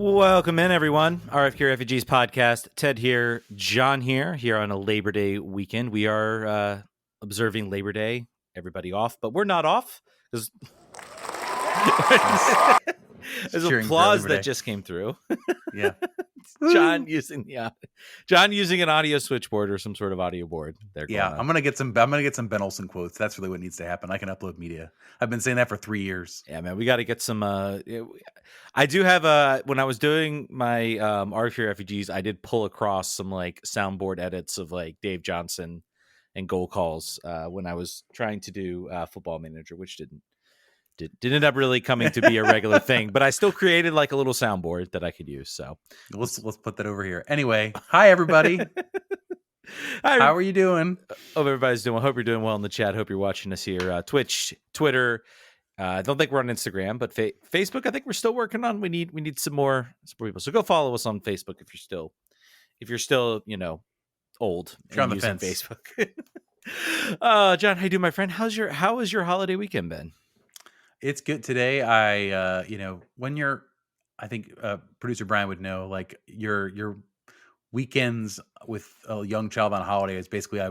Welcome in, everyone. RFK Refugees Podcast. Ted here, John here on a Labor Day weekend. We are observing Labor Day. Everybody off, but we're not off because there's applause that just came through. Yeah, John using an audio switchboard or some sort of audio board. I'm gonna get some Ben Olsen quotes. That's really what needs to happen. I can upload media. I've been saying that for 3 years. Yeah, man, we got to get some. I do have when I was doing my RFK Refugees, I did pull across some like soundboard edits of like Dave Johnson and goal calls when I was trying to do Football Manager, which didn't end up really coming to be a regular thing, but I still created like a little soundboard that I could use. So let's put that over here. Anyway, hi everybody. Hi, how are you doing? Hope everybody's doing. Hope you're doing well in the chat. Hope you're watching us here. Twitch, Twitter. I don't think we're on Instagram, but Facebook. I think we're still working on. We need some more people. So go follow us on Facebook if you're still old. If you're on the using fence. Facebook. John, how you doing, my friend? How has your holiday weekend been? It's good today. When I think producer Brian would know, like your weekends with a young child on a holiday is basically I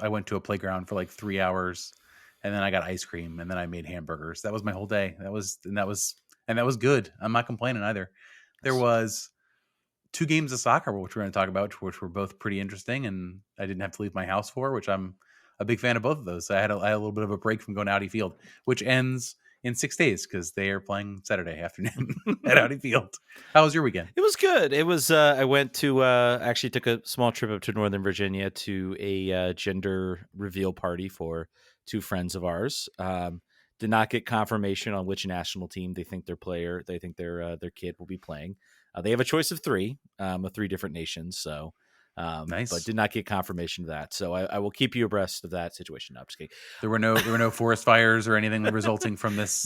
went to a playground for like 3 hours, and then I got ice cream, and then I made hamburgers. That was my whole day. That was good. I'm not complaining either. There was 2 games of soccer, which we're going to talk about, which were both pretty interesting, and I didn't have to leave my house for, which I'm a big fan of both of those. So I had a little bit of a break from going to Audi Field, which ends in 6 days because they are playing Saturday afternoon at Audi Field. How was your weekend? It was good. It was. I went to actually took a small trip up to Northern Virginia to a gender reveal party for 2 friends of ours. Did not get confirmation on which national team they think their kid will be playing. They have a choice of 3 different nations. So. Nice. But did not get confirmation of that. So I will keep you abreast of that situation. No, I'm just kidding. There were no forest fires or anything resulting from this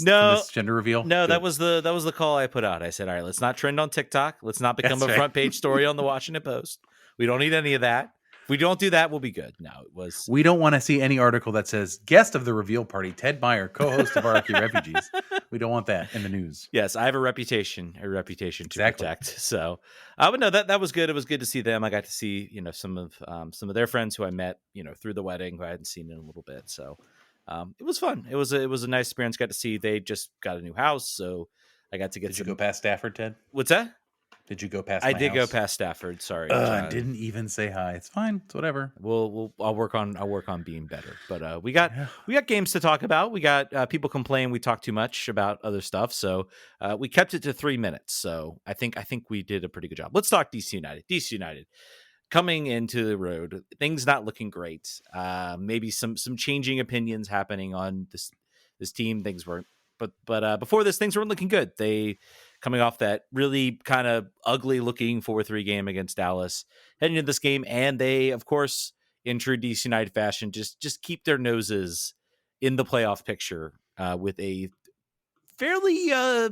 gender reveal. No, that was the call I put out. I said, all right, let's not trend on TikTok. Let's not become a front page story on the Washington Post. We don't need any of that. If we don't do that, we'll be good. No, it was. We don't want to see any article that says guest of the reveal party, Ted Meyer, co-host of RFK Refugees. We don't want that in the news. Yes, I have a reputation to protect. So, but no, that was good. It was good to see them. I got to see some of their friends who I met through the wedding who I hadn't seen in a little bit. So, it was fun. It was a nice experience. Got to see they just got a new house, so I got to get. Did you go past Stafford, Ted? What's that? Did you go past? I did go past Stafford. Sorry, I didn't even say hi. It's fine. It's whatever. I'll work on being better. But we got games to talk about. We got people complain we talk too much about other stuff. So we kept it to 3 minutes. So I think we did a pretty good job. Let's talk DC United. DC United coming into the road. Things not looking great. Maybe some changing opinions happening on this team. Things weren't. But before this, things weren't looking good. They. Coming off that really kind of ugly looking 4-3 game against Dallas, heading into this game, and they, of course, in true DC United fashion, just keep their noses in the playoff picture with a fairly, I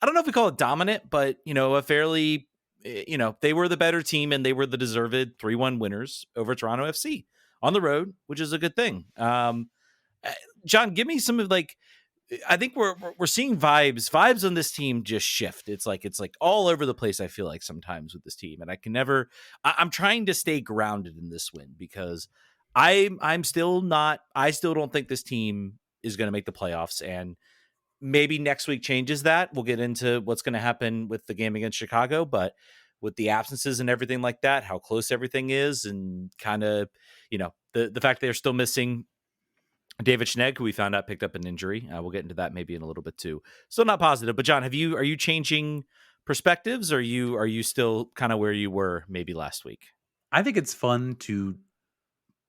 don't know if we call it dominant, but a fairly, they were the better team and they were the deserved 3-1 winners over Toronto FC on the road, which is a good thing. John, give me some of I think we're seeing vibes on this team just shift. It's like all over the place. I feel like sometimes with this team, and I'm trying to stay grounded in this win because I still don't think this team is going to make the playoffs, and maybe next week changes that. We'll get into what's going to happen with the game against Chicago, but with the absences and everything like that, how close everything is, and kind of, the fact they're still missing David Schnegg, who we found out picked up an injury. We'll get into that maybe in a little bit too. Still not positive, but John, are you changing perspectives? Or are you still kind of where you were maybe last week? I think it's fun to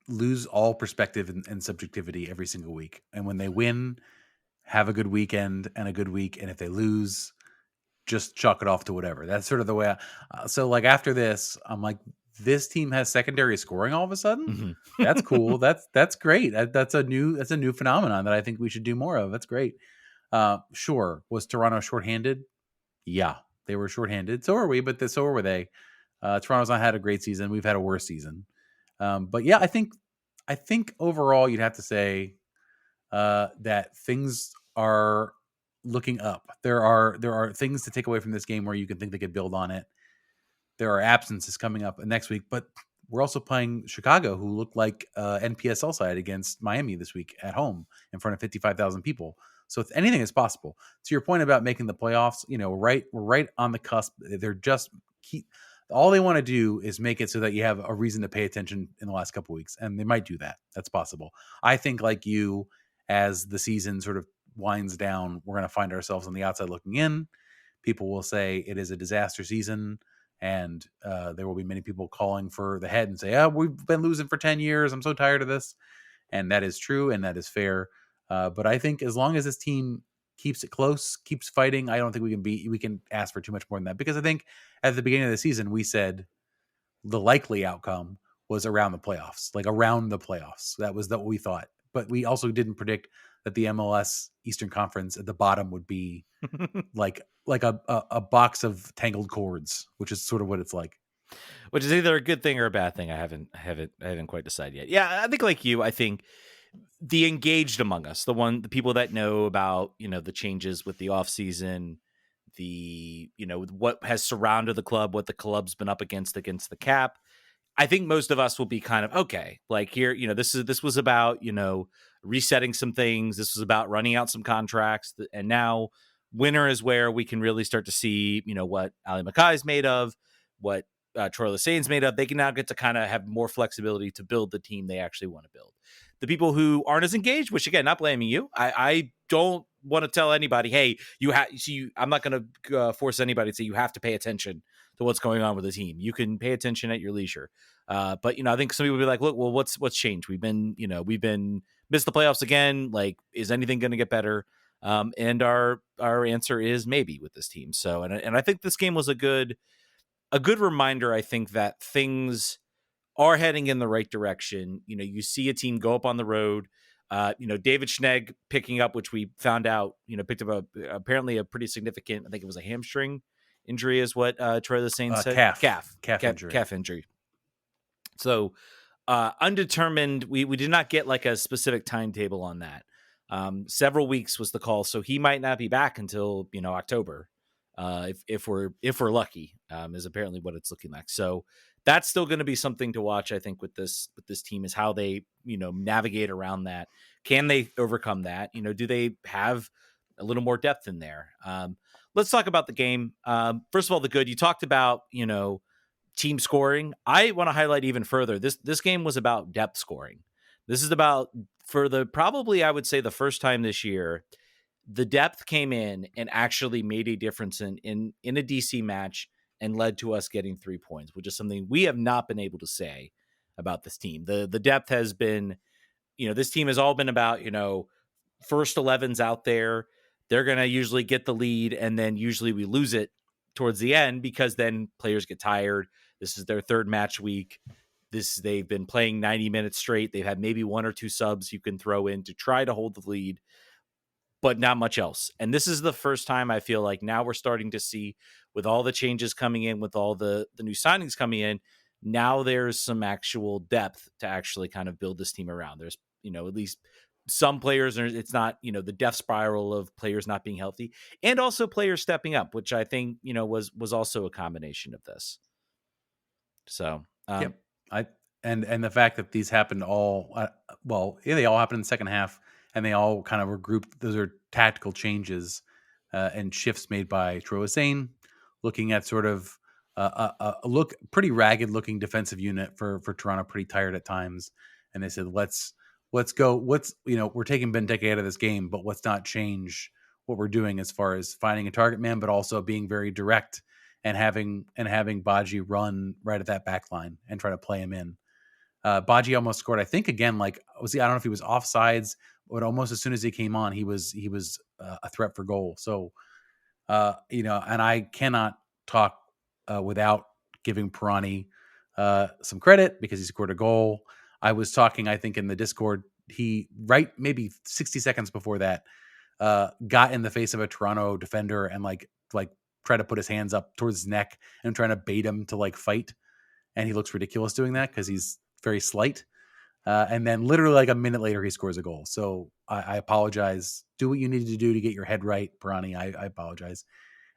lose all perspective and subjectivity every single week. And when they win, have a good weekend and a good week. And if they lose, just chalk it off to whatever. That's sort of the way so like after this, I'm like, this team has secondary scoring all of a sudden. Mm-hmm. That's cool. That's great. That's a new phenomenon that I think we should do more of. That's great. Sure. Was Toronto shorthanded? Yeah, they were shorthanded. So are we, but so were they. Toronto's not had a great season. We've had a worse season. But yeah, I think overall you'd have to say that things are looking up. There are things to take away from this game where you can think they could build on it. There are absences coming up next week, but we're also playing Chicago, who look like NPSL side against Miami this week at home in front of 55,000 people. So if anything is possible. To your point about making the playoffs, we're right on the cusp. They're just all they want to do is make it so that you have a reason to pay attention in the last couple of weeks, and they might do that. That's possible. I think, like you, as the season sort of winds down, we're going to find ourselves on the outside looking in. People will say it is a disaster season, and there will be many people calling for the head and say, we've been losing for 10 years. I'm so tired of this. And that is true, and that is fair. But I think as long as this team keeps it close, keeps fighting, I don't think we can ask for too much more than that. Because I think at the beginning of the season, we said the likely outcome was around the playoffs. That was what we thought. But we also didn't predict that the MLS Eastern Conference at the bottom would be like a box of tangled cords, which is sort of what it's like. Which is either a good thing or a bad thing. I haven't quite decided yet. Yeah, I think like you, I think the engaged among us, the people that know about, the changes with the offseason, the, what has surrounded the club, what the club's been up against the cap. I think most of us will be kind of, okay, like here, this was about, resetting some things. This was about running out some contracts. And now winter is where we can really start to see, what Ali Mackay's made of, what Troy Lessane's made of. They can now get to kind of have more flexibility to build the team they actually want to build. The people who aren't as engaged, which again, not blaming you. I don't want to tell anybody, hey, I'm not going to force anybody to say you have to pay attention to what's going on with the team. You can pay attention at your leisure. But I think some people will be like, look, well, what's changed? We've been missed the playoffs again. Like, is anything going to get better? And our answer is maybe with this team. So, and I think this game was a good reminder. I think that things are heading in the right direction. You see a team go up on the road. David Schnegg picking up, which we found out, picked up apparently a pretty significant, I think it was a hamstring injury is what Troy Lessane said. Calf injury. So undetermined, we did not get like a specific timetable on that. Several weeks was the call. So he might not be back until, October. If we're lucky, is apparently what it's looking like. So that's still going to be something to watch, I think, with this team, is how they, navigate around that. Can they overcome that? Do they have a little more depth in there? Let's talk about the game. First of all, the good. You talked about, team scoring. I want to highlight even further. This game was about depth scoring. This is about, probably I would say the first time this year, the depth came in and actually made a difference in a DC match and led to us getting 3 points, which is something we have not been able to say about this team. The depth has been, this team has all been about, first 11's out there. They're going to usually get the lead, and then usually we lose it towards the end because then players get tired. This is their third match week. They've been playing 90 minutes straight. They've had maybe one or two subs you can throw in to try to hold the lead, but not much else. And this is the first time I feel like now we're starting to see, with all the changes coming in, with all the new signings coming in, now there's some actual depth to actually kind of build this team around. There's, at least some players, it's not, the death spiral of players not being healthy, and also players stepping up, which I think, was also a combination of this. So, yep. And the fact that these happened all, they all happened in the second half, and they all kind of were grouped. Those are tactical changes and shifts made by Troy Lessane, looking at sort of a pretty ragged looking defensive unit for Toronto, pretty tired at times. And they said, let's go. We're taking Benteke out of this game, but let's not change what we're doing as far as finding a target man, but also being very direct and having Badji run right at that back line and try to play him in. Badji almost scored, I think, again, I don't know if he was offsides, but almost as soon as he came on, he was a threat for goal. So, and I cannot talk without giving Pirani some credit because he scored a goal. I was talking, I think, in the Discord, maybe 60 seconds before that, got in the face of a Toronto defender and like try to put his hands up towards his neck and trying to bait him to fight. And he looks ridiculous doing that because he's very slight. And then literally like a minute later, he scores a goal. So I apologize. Do what you needed to do to get your head right, Bronny. I apologize.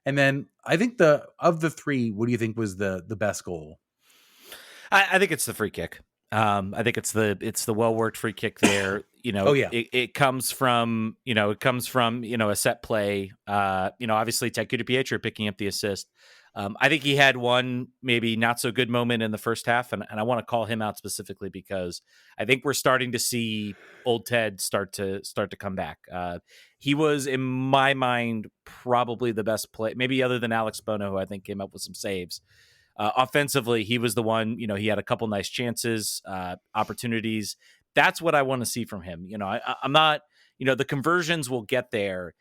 And then I think of the three, what do you think was the best goal? I think it's the free kick. I think it's the well worked free kick there. Oh yeah, it comes from a set play. Obviously Ted DiPietro picking up the assist. I think he had one maybe not so good moment in the first half, and I want to call him out specifically because I think we're starting to see old Ted start to come back. He was, in my mind, probably the best play, maybe other than Alex Bono, who I think came up with some saves. Offensively, he was the one, he had a couple nice chances, opportunities. That's what I want to see from him. I'm not, the conversions will get there.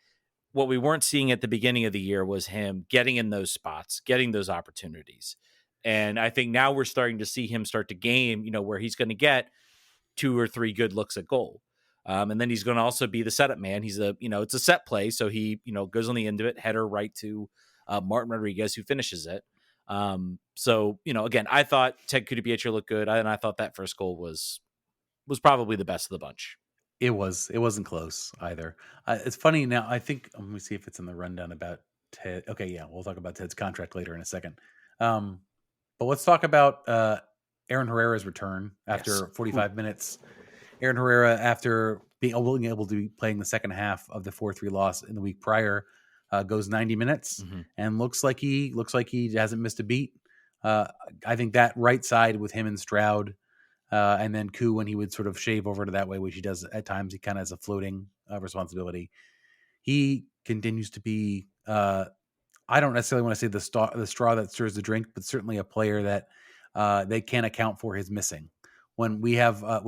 What we weren't seeing at the beginning of the year was him getting in those spots, getting those opportunities. And I think now we're starting to see him start to game, where he's going to get 2 or 3 good looks at goal. And then he's going to also be the setup man. He's it's a set play. So he, goes on the end of it, header right to Martin Rodriguez, who finishes it. So, again, I thought Ted DiPietro looked good. And I thought that first goal was probably the best of the bunch. It wasn't close either. It's funny now. I think, let me see if it's in the rundown about Ted. Okay. Yeah. We'll talk about Ted's contract later in a second. But let's talk about, Aaron Herrera's return after 45 minutes. Aaron Herrera, after being able to be playing the second half of the 4-3 loss in the week prior, goes 90 minutes and looks like he hasn't missed a beat. I think that right side with him and Stroud, and then Koo, when he would sort of shave over to that way, which he does at times, he kind of has a floating responsibility. He continues to be, I don't necessarily want to say the straw that stirs the drink, but certainly a player that they can't account for his missing. When we have a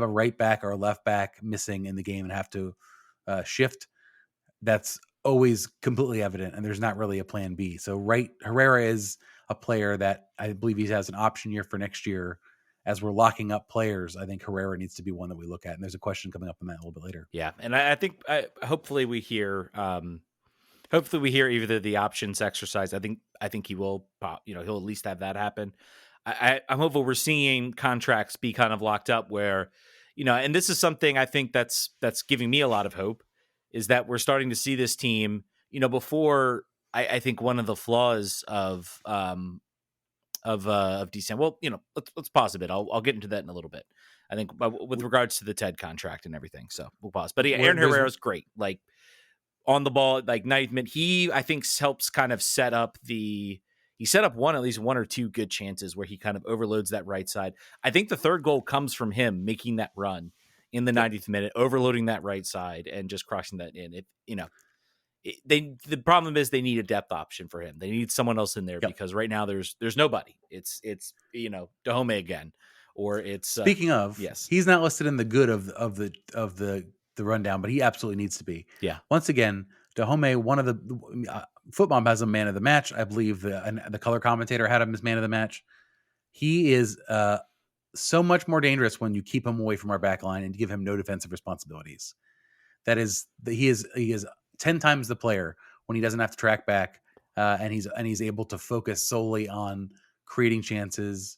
right back or a left back missing in the game and have to shift, that's always completely evident, and there's not really a plan B. So Herrera is a player that I believe he has an option year for next year. As we're locking up players, I think Herrera needs to be one that we look at. And there's a question coming up on that a little bit later. Yeah. And I think hopefully we hear either the options exercise. I think he will pop, he'll at least have that happen. I'm hopeful we're seeing contracts be kind of locked up where, and this is something I think that's giving me a lot of hope, is that we're starting to see this team, before I think one of the flaws of DCM. Well, let's pause a bit. I'll get into that in a little bit. I think with regards to the Ted contract and everything. So we'll pause. But yeah, Aaron Herrera is great. Like on the ball, like 90th minute, he I think helps kind of set up at least one or two good chances where he kind of overloads that right side. I think the third goal comes from him making that run in the 90th minute, overloading that right side and just crossing that in. The problem is they need a depth option for him. They need someone else in there because right now there's nobody. It's Dahome again, or it's speaking of, yes, he's not listed in the good of the rundown, but he absolutely needs to be. Yeah. Once again, Dahome, one of the Footbomb has a man of the match. I believe the color commentator had him as man of the match. He is so much more dangerous when you keep him away from our back line and give him no defensive responsibilities. He is 10 times the player when he doesn't have to track back, and he's able to focus solely on creating chances,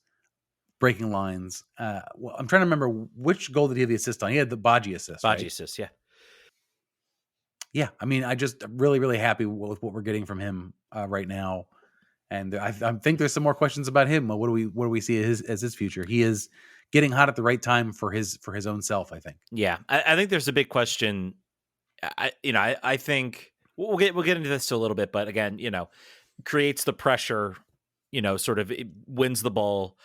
breaking lines. Well, I'm trying to remember which goal did he have the assist on. He had the Baji assist. Assist, yeah. Yeah, I mean, I just really, really happy with what we're getting from him right now, and I think there's some more questions about him. What do we see as his future? He is getting hot at the right time for his own self, I think. Yeah, I think there's a big question. I think we'll get into this a little bit, but again, creates the pressure, sort of wins the ball.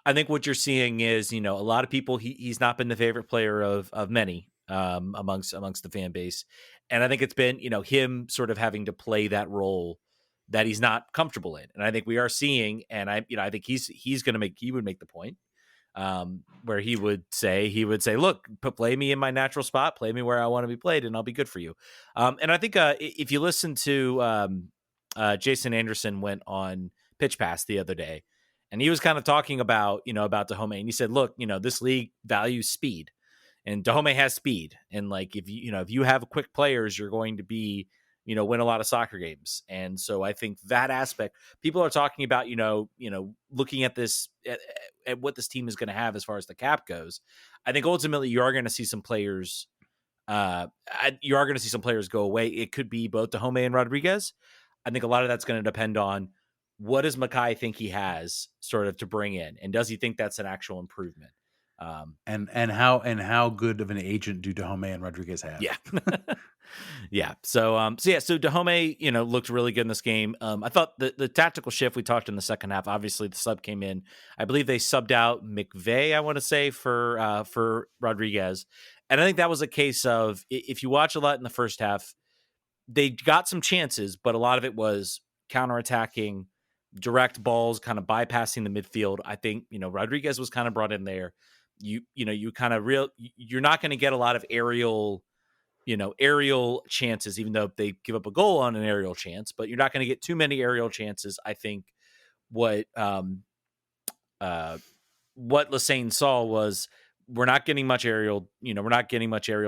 I think what you're seeing is, a lot of people, he's not been the favorite player of many amongst the fan base. And I think it's been, him sort of having to play that role that he's not comfortable in. And I think we are seeing, and I think he would make the point where he would say, look, play me in my natural spot, play me where I want to be played, and I'll be good for you. And I think if you listen to Jason Anderson went on Pitch Pass the other day, and he was kind of talking about Dahome, and he said, look, this league values speed, and Dahome has speed. And like, if you have quick players, you're going to be win a lot of soccer games. And so I think that aspect, people are talking about, looking at this, at what this team is going to have as far as the cap goes. I think ultimately you are going to see some players, go away. It could be both Dahomey and Rodriguez. I think a lot of that's going to depend on what does Mackay think he has sort of to bring in, and does he think that's an actual improvement? And how good of an agent do Dahomey and Rodriguez have? Yeah. Yeah. So Dahomey, looked really good in this game. I thought the tactical shift we talked in the second half, obviously the sub came in. I believe they subbed out McVeigh, I want to say, for Rodriguez. And I think that was a case of, if you watch a lot in the first half, they got some chances, but a lot of it was counterattacking, direct balls, kind of bypassing the midfield. I think, Rodriguez was kind of brought in there. You're not going to get a lot of aerial chances, even though they give up a goal on an aerial chance, but you're not going to get too many aerial chances. I think what Lassane saw was, we're not getting much aerial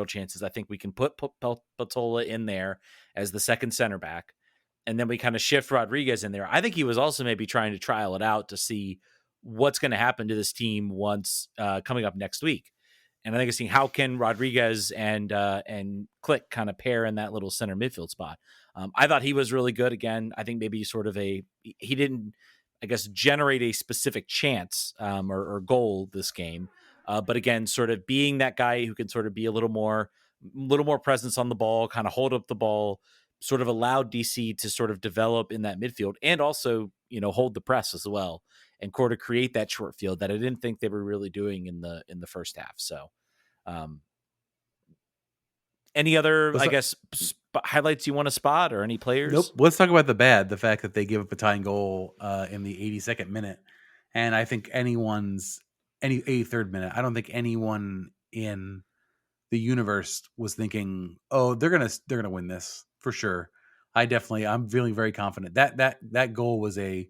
chances. I think we can put Patola in there as the second center back, and then we kind of shift Rodriguez in there. I think he was also maybe trying to trial it out to see what's going to happen to this team once coming up next week. And I think it's seeing how can Rodriguez and Click kind of pair in that little center midfield spot. I thought he was really good. Again, I think maybe he didn't, I guess, generate a specific chance or goal this game. But again, sort of being that guy who can sort of be a little more presence on the ball, kind of hold up the ball, sort of allowed DC to sort of develop in that midfield, and also, hold the press as well, and sort of create that short field that I didn't think they were really doing in the first half. So, any other, highlights you want to spot, or any players? Nope. Let's talk about the bad. The fact that they give up a tying goal in the 82nd minute, and I think any 83rd minute, I don't think anyone in the universe was thinking, "Oh, they're gonna win this for sure." I'm feeling very confident that goal was a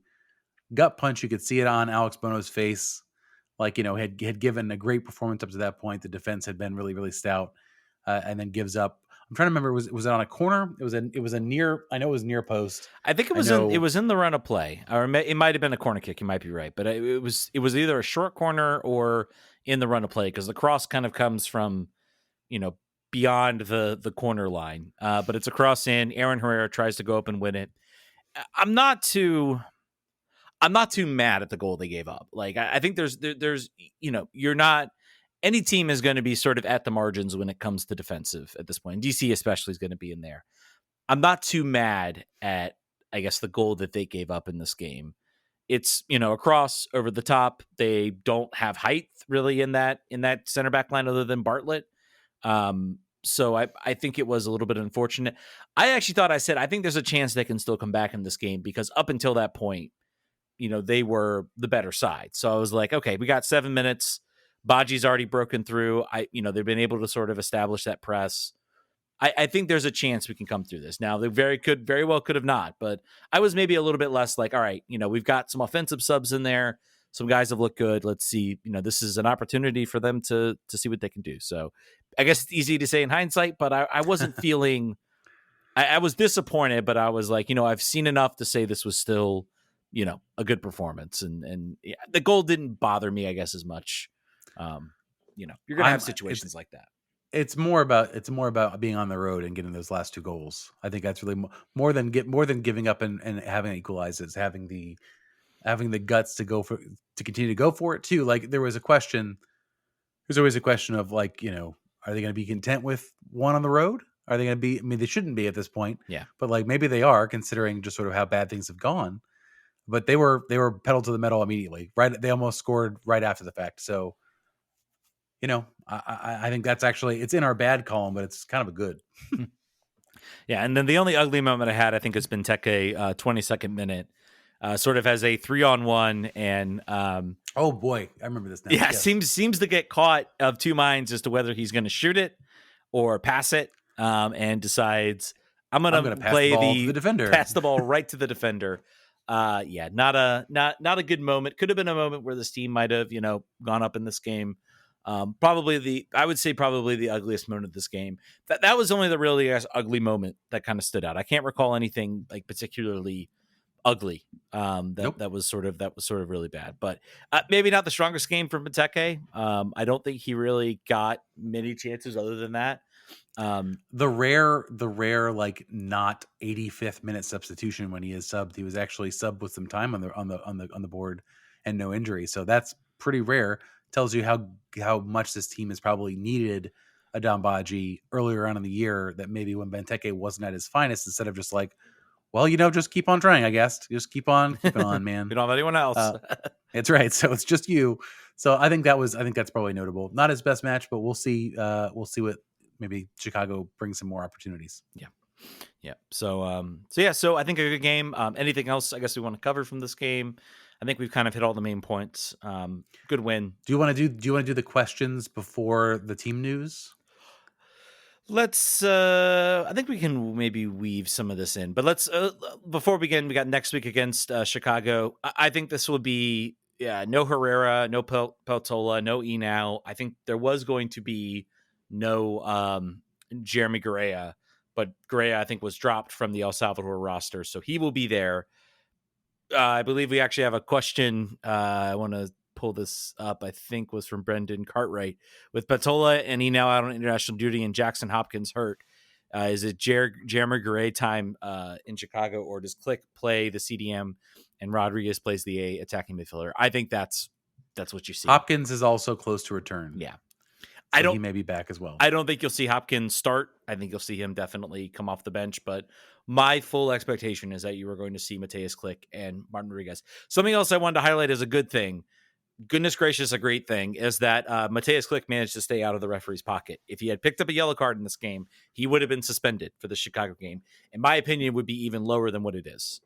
gut punch. You could see it on Alex Bono's face. Had given a great performance up to that point. The defense had been really, really stout, and then gives up. I'm trying to remember. Was it on a corner? It was a near. I know it was near post. I think it was in the run of play, or it might have been a corner kick. You might be right, but it was either a short corner or in the run of play, because the cross kind of comes from, beyond the corner line. But it's a cross in. Aaron Herrera tries to go up and win it. I'm not too mad at the goal they gave up. Like, I think there's you're not, any team is going to be sort of at the margins when it comes to defensive at this point. DC especially is going to be in there. I'm not too mad at, I guess, the goal that they gave up in this game. It's, a cross over the top. They don't have height really in that center back line other than Bartlett. So I think it was a little bit unfortunate. I actually thought, I think there's a chance they can still come back in this game, because up until that point, they were the better side. So I was like, okay, we got 7 minutes. Baji's already broken through. They've been able to sort of establish that press. I think there's a chance we can come through this. Now, they very well could have not, but I was maybe a little bit less like, all right, we've got some offensive subs in there. Some guys have looked good. Let's see, this is an opportunity for them to see what they can do. So I guess it's easy to say in hindsight, but I wasn't feeling, I was disappointed, but I was like, I've seen enough to say this was still, a good performance. And yeah, the goal didn't bother me, I guess, as much. You're going to have situations like that. It's more about being on the road and getting those last 2 goals. I think that's really more than giving up and having it equalize. It's having the guts to continue to go for it too. Like, there's always a question of, like, are they going to be content with 1 on the road? Are they going to be? I mean, they shouldn't be at this point. Yeah, but like, maybe they are, considering just sort of how bad things have gone. But they were pedal to the metal immediately. Right, they almost scored right after the fact. So, I think that's actually, it's in our bad column, but it's kind of a good. Yeah, and then the only ugly moment I had, I think, has been Teke, 22nd minute, sort of has a 3-on-1, and oh boy, I remember this now. Yeah, yes. seems to get caught of 2 minds as to whether he's going to shoot it or pass it, and decides I'm going to play the defender, pass the ball right to the defender. Not a good moment. Could have been a moment where this team might have, gone up in this game. I would say probably the ugliest moment of this game. That was only the really ugly moment that kind of stood out. I can't recall anything like particularly ugly. Nope. That was sort of really bad, but maybe not the strongest game from Mateke. I don't think he really got many chances other than that. The rare like not 85th minute substitution when he is subbed. He was actually subbed with some time on the board and no injury. So that's pretty rare. Tells you how much this team has probably needed a Dambaji earlier on in the year, that maybe when Benteke wasn't at his finest, instead of just like, well, just keep on trying, I guess. Just keep on keeping on, man. We don't have anyone else. It's right. So it's just you. So I think that's probably notable. Not his best match, but we'll see. We'll see what maybe Chicago brings some more opportunities. Yeah. So I think a good game. Anything else I guess we want to cover from this game? I think we've kind of hit all the main points. Good win. Do you want to do the questions before the team news? Let's I think we can maybe weave some of this in, but let's before we begin, we got next week against Chicago. I think this will be no Herrera, no Peltola, no Enau. I think there was going to be no Jeremy Garea, but Garea I think was dropped from the El Salvador roster, so he will be there. I believe we actually have a question. I want to pull this up. I think was from Brendan Cartwright. With Patola and he now out on international duty and Jackson Hopkins hurt, is it Jeremy Gray time in Chicago, or does Click play the CDM and Rodriguez plays the A attacking midfielder? I think that's what you see. Hopkins is also close to return. Yeah. So he may be back as well. I don't think you'll see Hopkins start. I think you'll see him definitely come off the bench, but my full expectation is that you are going to see Mateus Click and Martin Rodriguez. Something else I wanted to highlight as a good thing, goodness gracious, a great thing, is that Mateus Click managed to stay out of the referee's pocket. If he had picked up a yellow card in this game, he would have been suspended for the Chicago game. In my opinion, it would be even lower than what it is.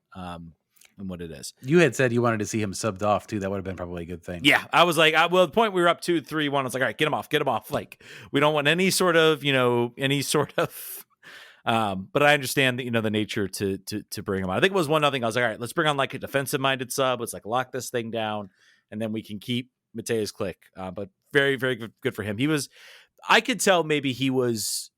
You had said you wanted to see him subbed off too. That would have been probably a good thing. Yeah, I was like, well, the point we were up 2-3-1, I was like, all right, get him off. Like, we don't want any sort of, but I understand that, the nature to bring him on. I think it was 1-0. I was like, all right, let's bring on like a defensive minded sub. Let's like lock this thing down, and then we can keep Mateus Click. But very, very good for him. I could tell maybe there's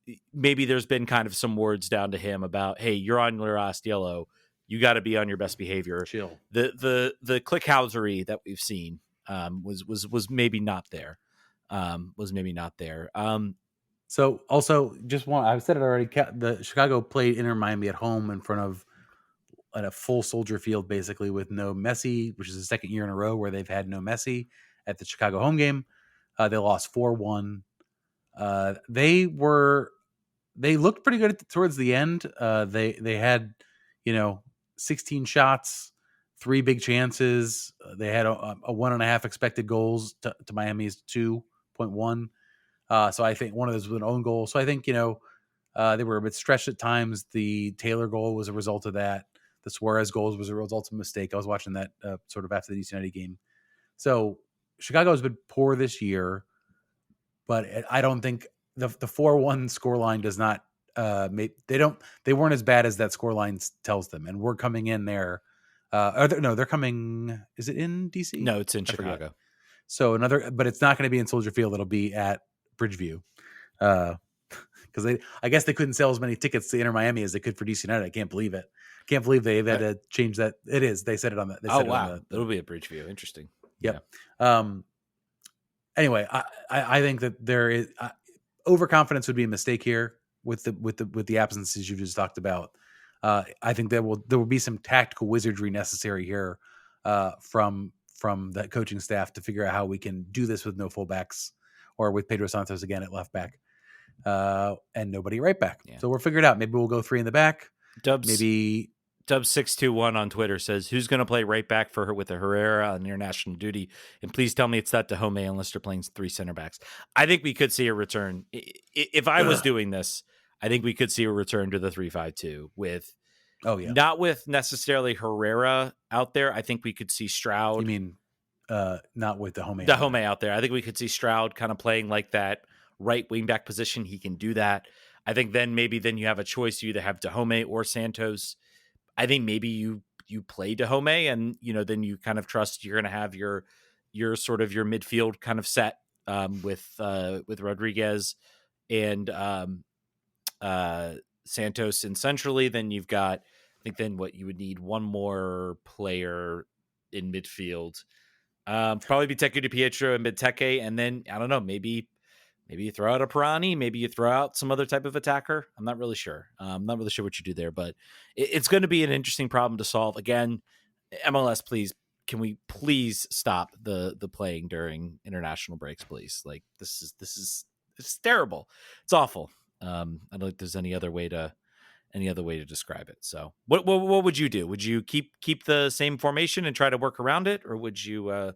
been kind of some words down to him about, hey, you're on your last yellow. You got to be on your best behavior. Chill. The clickhousery that we've seen was maybe not there. So also I've said it already. The Chicago played Inter Miami at home in front of a full Soldier Field, basically with no Messi, which is the second year in a row where they've had no Messi at the Chicago home game. They lost 4-1. They looked pretty good towards the end. They had 16 shots, 3 big chances. They had a 1.5 expected goals to Miami's 2.1. So I think one of those was an own goal. So I think, they were a bit stretched at times. The Taylor goal was a result of that. The Suarez goals was a result of a mistake. I was watching that sort of after the DC United game. So Chicago has been poor this year, but I don't think the 4-1 scoreline does not they weren't as bad as that scoreline tells them. And we're coming in there. They're coming. Is it in DC? No, it's in Chicago. Forget. So but it's not going to be in Soldier Field. It'll be at Bridgeview. Because I guess they couldn't sell as many tickets to Inter Miami as they could for DC United. I can't believe it. Can't believe they've had to change that. It is. They said it on that. Wow. It'll be at Bridgeview. Interesting. Yep. Yeah. Anyway, I think that there is overconfidence would be a mistake here with the absences you just talked about. I think there will be some tactical wizardry necessary here from that coaching staff to figure out how we can do this with no fullbacks or with Pedro Santos again at left back and nobody right back. Yeah. So we'll figure it out. Maybe we'll go 3 in the back. Dubs621 on Twitter says, who's going to play right back with a Herrera on international duty? And please tell me it's that Dahome unless they're playing 3 center backs. I think we could see a return. If I was doing this, I think we could see a return to the 3-5-2 with, not with necessarily Herrera out there. I think we could see Stroud. You mean not with Dahome? Dahome out there. I think we could see Stroud kind of playing like that right wing back position. He can do that. I think then you have a choice. You either have Dahome or Santos. I think maybe you play Dahome and, then you kind of trust you're going to have your sort of your midfield kind of set with Rodriguez and Santos in centrally. Then you've got, I think, then what you would need one more player in midfield. Probably be Teku DiPietro and Benteke, and then I don't know, maybe you throw out a Pirani, maybe you throw out some other type of attacker. I'm not really sure. I'm not really sure what you do there, but it's going to be an interesting problem to solve. Again, MLS, please, can we please stop the playing during international breaks, please? Like this is it's terrible. It's awful. I don't think there's any other way to describe it. So what would you do? Would you keep the same formation and try to work around it, or would you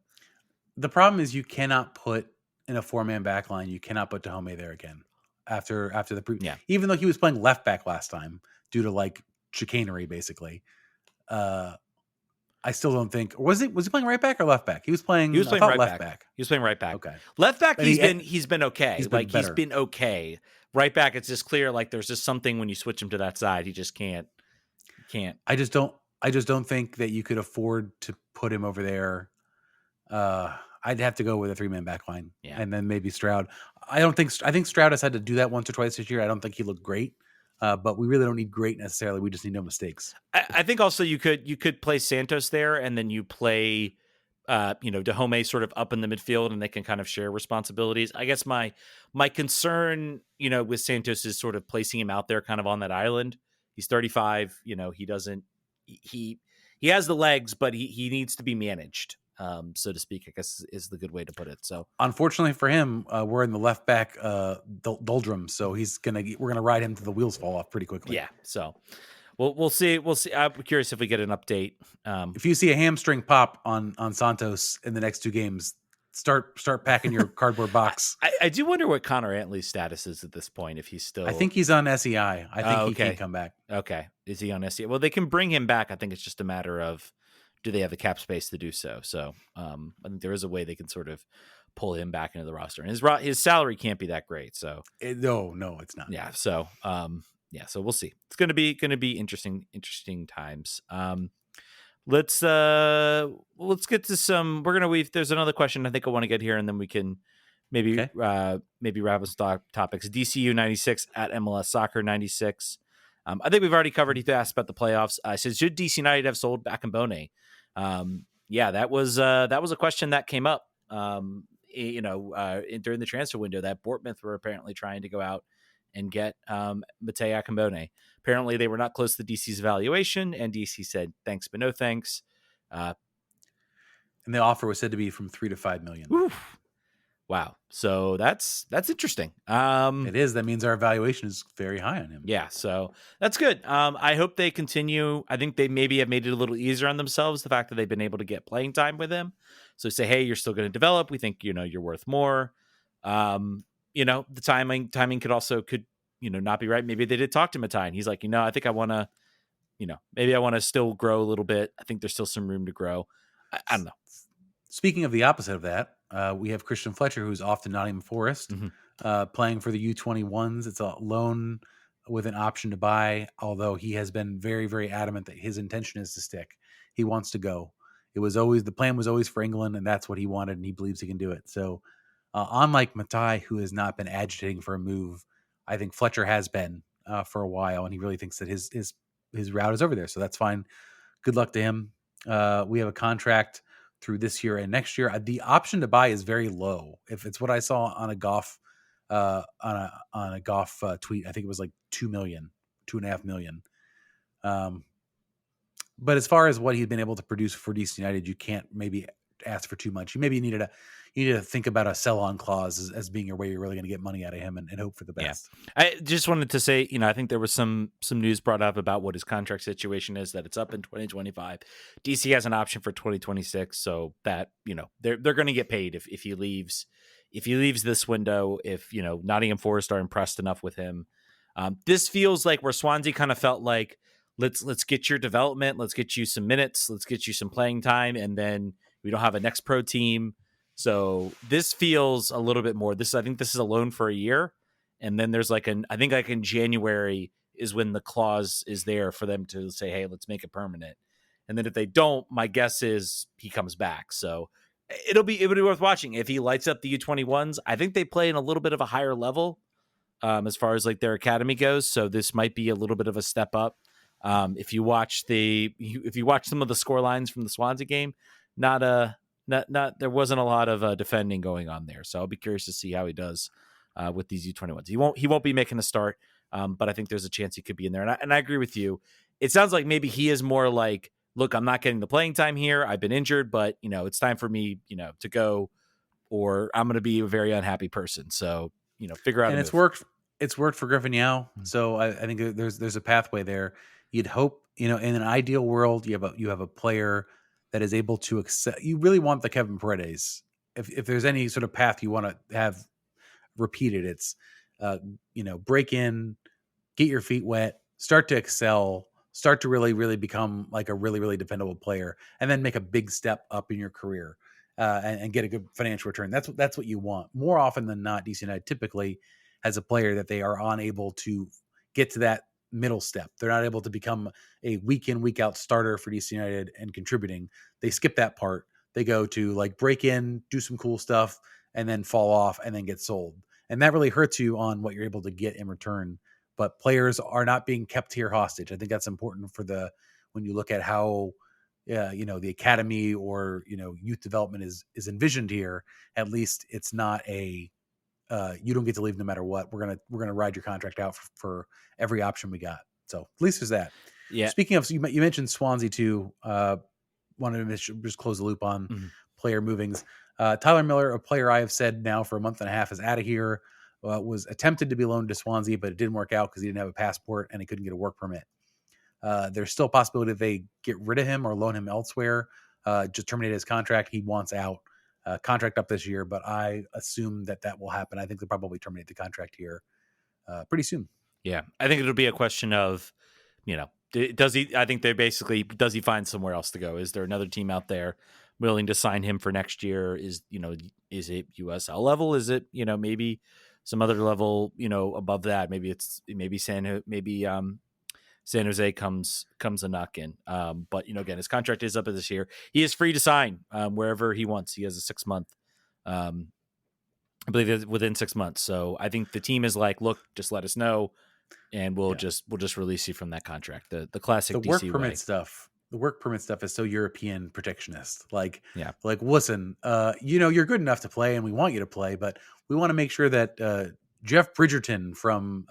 The problem is you cannot put in a 4-man back line, you cannot put Dahomey there again after the yeah. even though he was playing left back last time due to like chicanery basically. I still don't think was he playing right back or left back? He was playing right left back. He was playing right back. Okay. Left back But he's been okay. He's been he's been okay. Right back it's just clear like there's just something when you switch him to that side, he just can't. I just don't think that you could afford to put him over there. I'd have to go with a 3-man back line. Yeah. And then maybe Stroud. I think Stroud has had to do that once or twice this year. I don't think he looked great. But we really don't need great necessarily. We just need no mistakes. I think also you could play Santos there, and then you play, Dahomey sort of up in the midfield, and they can kind of share responsibilities. I guess my concern, with Santos is sort of placing him out there, kind of on that island. He's 35. He has the legs, but he needs to be managed, so to speak, I guess is the good way to put it. So unfortunately for him, we're in the left back doldrums, so we're gonna ride him till the wheels fall off pretty quickly. Yeah. So we'll see. I'm curious if we get an update. If you see a hamstring pop on Santos in the next 2 games, start packing your cardboard box. I do wonder what Connor Antley's status is at this point. If he's still, I think he's on SEI. I think he can't come back. Okay, is he on SEI? Well, they can bring him back. I think it's just a matter of, do they have the cap space to do so? So I think there is a way they can sort of pull him back into the roster, and his salary can't be that great. So no, it's not. Yeah. So so we'll see. It's going to be interesting times. Let's get to some. We're gonna weave. There's another question I think I want to get here, and then we can maybe wrap up topics. DCU 96 at MLS Soccer 96. I think we've already covered. He asked about the playoffs. I said, should DC United have sold Akambone? Yeah, that was a question that came up. During the transfer window, that Bournemouth were apparently trying to go out and get Mateus Cunha. Apparently, they were not close to DC's valuation, and DC said thanks, but no thanks. And the offer was said to be from $3 to $5 million. Oof. Wow. So that's interesting. It is. That means our valuation is very high on him. Yeah. So that's good. I hope they continue. I think they maybe have made it a little easier on themselves, the fact that they've been able to get playing time with him. So say, hey, you're still going to develop. We think, you're worth more. The timing could not be right. Maybe they did talk to Matai and he's like, I think I want to, maybe I want to still grow a little bit. I think there's still some room to grow. I don't know. Speaking of the opposite of that, we have Christian Fletcher, who's off to Nottingham Forest, playing for the U21s. It's a loan with an option to buy, although he has been very, very adamant that his intention is to stick. He wants to go. The plan was always for England, and that's what he wanted, and he believes he can do it. So unlike Matai, who has not been agitating for a move, I think Fletcher has been for a while, and he really thinks that his route is over there. So that's fine. Good luck to him. We have a contract through this year and next year. The option to buy is very low. If it's what I saw on a Goff tweet, I think it was like 2.5 million. But as far as what he's been able to produce for DC United, you can't maybe ask for too much. You needed to think about a sell-on clause as being your way you're really going to get money out of him and hope for the best. Yeah. I just wanted to say, I think there was some news brought up about what his contract situation is, that it's up in 2025. DC has an option for 2026, so that, they're going to get paid if he leaves. If he leaves this window, if, Nottingham Forest are impressed enough with him. This feels like where Swansea kind of felt like, let's get your development, let's get you some minutes, let's get you some playing time, and then we don't have a next pro team. So this feels a little bit more. I think this is a loan for a year. And then there's I think in January is when the clause is there for them to say, hey, let's make it permanent. And then if they don't, my guess is he comes back. So It would be worth watching if he lights up the U21s. I think they play in a little bit of a higher level as far as like their academy goes. So this might be a little bit of a step up. If you watch some of the score lines from the Swansea game, not there wasn't a lot of defending going on there. So I'll be curious to see how he does with these U21s. He won't be making a start, but I think there's a chance he could be in there. And I agree with you. It sounds like maybe he is more like, look, I'm not getting the playing time here. I've been injured, but it's time for me, to go, or I'm going to be a very unhappy person. So, figure out. And it's worked. It's worked for Griffin Yao. Mm-hmm. So I think there's a pathway there. You'd hope, in an ideal world, you have a player that is able to accept. You really want the Kevin Paredes. If there's any sort of path you want to have repeated, it's break in, get your feet wet, start to excel, start to really, really become like a really, really dependable player, and then make a big step up in your career and get a good financial return. That's what you want. More often than not, DC United typically has a player that they are unable to get to that middle step. They're not able to become a week in, week out starter for DC United and contributing. They skip that part. They go to like break in, do some cool stuff, and then fall off and then get sold. And that really hurts you on what you're able to get in return. But players are not being kept here hostage. I think that's important when you look at how, the academy or, youth development is envisioned here. At least it's not you don't get to leave no matter what. We're going to ride your contract out for every option we got. So at least there's that. Yeah. Speaking of, you mentioned Swansea too. Wanted to just close the loop on player movings. Tyler Miller, a player I have said now for a month and a half, is out of here. Was attempted to be loaned to Swansea, but it didn't work out because he didn't have a passport and he couldn't get a work permit. There's still a possibility that they get rid of him or loan him elsewhere, just terminate his contract. He wants out, contract up this year, but I assume that will happen. I think they'll probably terminate the contract here pretty soon. Yeah, I think it'll be a question of, does he? I think does he find somewhere else to go? Is there another team out there willing to sign him for next year? Is it USL level? Is it maybe some other level above that? Maybe San Jose comes a knock in. But again, his contract is up this year. He is free to sign wherever he wants. He has a 6 month. I believe it's within 6 months. So I think the team is like, look, just let us know, and we'll just release you from that contract. The classic work DC permit way. stuff. The work permit stuff is so European protectionist. Like listen, you're good enough to play, and we want you to play, but we want to make sure that Jeff Bridgerton from